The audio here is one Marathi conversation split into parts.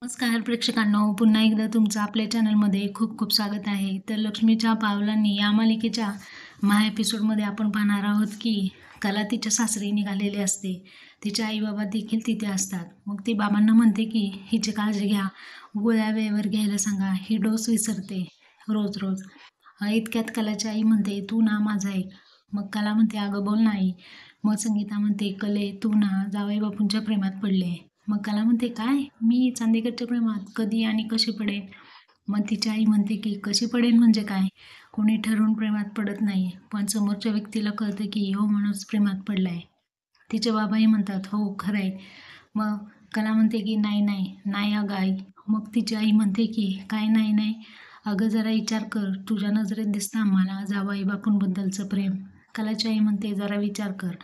नमस्कार प्रेक्षकांनो, पुन्हा एकदा तुमचं आपल्या चॅनलमध्ये खूप खूप स्वागत आहे. तर लक्ष्मीच्या पावलांनी या मालिकेच्या एपिसोडमध्ये आपण पाहणार आहोत की कला तिच्या सासरी निघालेली असते. तिचे आई बाबा देखील तिथे असतात. मग ती बाबांना म्हणते की हिची काळजी घ्या, गोळ्या वेळेवर घ्यायला सांगा, ही डोस विसरते रोज रोज. इतक्यात कलाची आई म्हणते, तू ना माझा ऐक. मग कला म्हणते, अगं बोल नाही. मग संगीता म्हणते, कले तू ना जावई बापूंच्या प्रेमात पडले. मग कला म्हणते, काय मी चांदेकरच्या प्रेमात कधी आणि कशी पडेन? मग तिची आई म्हणते की कशी पडेन म्हणजे काय, कोणी ठरवून प्रेमात पडत नाही, पण समोरच्या व्यक्तीला कळतं की हो माणूस प्रेमात पडलाय. तिचे बाबाही म्हणतात, हो खरं आहे. मग कला म्हणते की नाही नाही नाही अगं आई. मग तिची आई म्हणते की काय नाही नाही, अगं जरा विचार कर, तुझ्या नजरेत दिसतं आम्हाला जावई बापूंबद्दलचं प्रेम. कलाची आई म्हणते जरा विचार कर.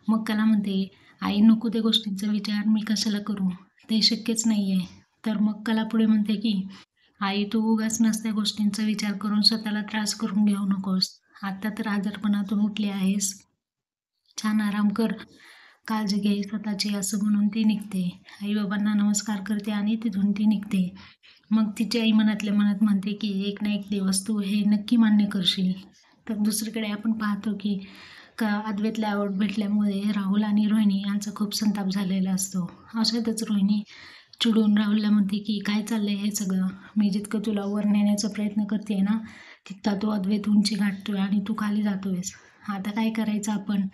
मग कला म्हणते, आई नको त्या गोष्टींचा विचार मी कशाला करू, ते शक्यच नाही आहे. तर मग कला पुढे म्हणते की आई तू उगाच नसत्या गोष्टींचा विचार करून स्वतःला त्रास करून घेऊ नकोस. आत्ता तर आजारपणातून उठली आहेस, छान आराम कर, काळजी घे स्वतःची, असं म्हणून ती निघते. आईबाबांना नमस्कार करते आणि तिथून ती निघते. मग तिची आई मनातल्या मनात म्हणते की एक ना एक दिवस तू हे नक्की मान्य करशील. तर दुसरीकडे आपण पाहतो की अद्वैतला आवड भेटल्यामुळे राहुल आणि रोहिणी यांचा खूप संताप झालेला असतो. अशातच रोहिणी चिडून राहुलला म्हणते की काय चाललंय हे सगळं, मी जितकं तुला वर नेण्याचा प्रयत्न करते ना, तितका तो अद्वैत उंची गाठतोय आणि तू खाली जातोयस. आता काय करायचं आपण,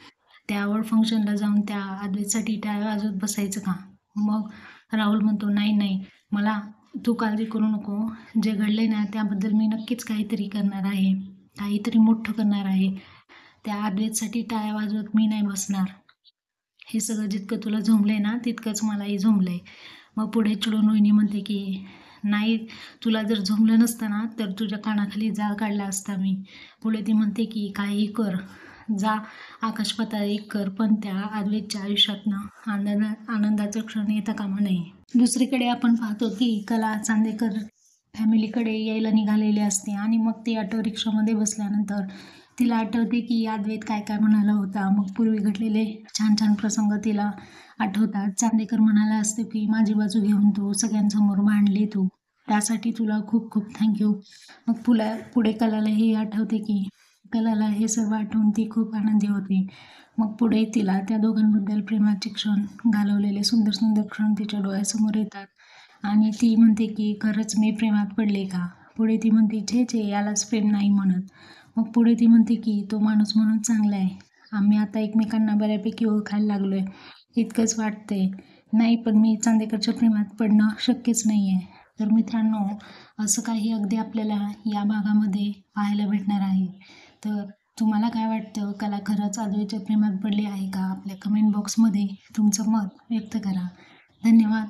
त्या आवड फंक्शनला जाऊन त्या अद्वैतसाठी टाळ्या वाजवत बसायचं का? मग राहुल म्हणतो, नाही नाही, मला तू काळजी करू नको, जे घडलंय ना त्याबद्दल मी नक्कीच काहीतरी करणार आहे, काहीतरी मोठं करणार आहे. त्या अद्वैतसाठी टाळ्या वाजवत मी नाही बसणार. हे सगळं जितकं तुला झोंबलंय ना तितकंच मलाही झोंबलंय. मग पुढे चिडून रोहिणी म्हणते की नाही, तुला जर झोंबलं नसतं ना तर तुझ्या कानाखाली जाळ काढला असता मी. पुढे ती म्हणते की काही कर, जा आकाश पाताळ एक कर, पण त्या अद्वैतच्या आयुष्यातनं आनंदाचा क्षण येता कामा नये. दुसरीकडे आपण पाहतो की कला चांदेकर फॅमिलीकडे यायला निघालेली असते आणि मग ती ऑटो रिक्षामध्ये बसल्यानंतर तिला आठवते की अद्वैत काय काय म्हणाला होता. मग पूर्वी घडलेले छान छान प्रसंग तिला आठवतात. चांदेकर म्हणाला असतो की माझी बाजू घेऊन तू सगळ्यांसमोर मांडली, तू त्यासाठी तुला खूप खूप थँक्यू. मग पुढे कलालाही आठवते की कलाला हे सर्व आठवून ती खूप आनंदी होती. मग पुढे तिला त्या दोघांबद्दल प्रेमाचे क्षण घालवलेले सुंदर सुंदर क्षण तिच्या डोळ्यासमोर येतात आणि ती म्हणते की खरंच मी प्रेमात पडले का? पुढे ती म्हणते छे छे, यालाच प्रेम नाही म्हणत. मग पुढे ती म्हणते की तो माणूस म्हणून चांगला आहे, आम्ही आता एकमेकांना बऱ्यापैकी ओळखायला लागलोय, इतकंच वाटतंय. नाही पण मी चांदेकरच्या प्रेमात पडणं शक्यच नाही आहे. तर मित्रांनो, असं काही अगदी आपल्याला या भागामध्ये पाहायला भेटणार आहे. तर तुम्हाला काय वाटतं, कला खरंच अद्वैतच्या प्रेमात पडली आहे का? आपल्या कमेंट बॉक्समध्ये तुमचं मत व्यक्त करा. धन्यवाद.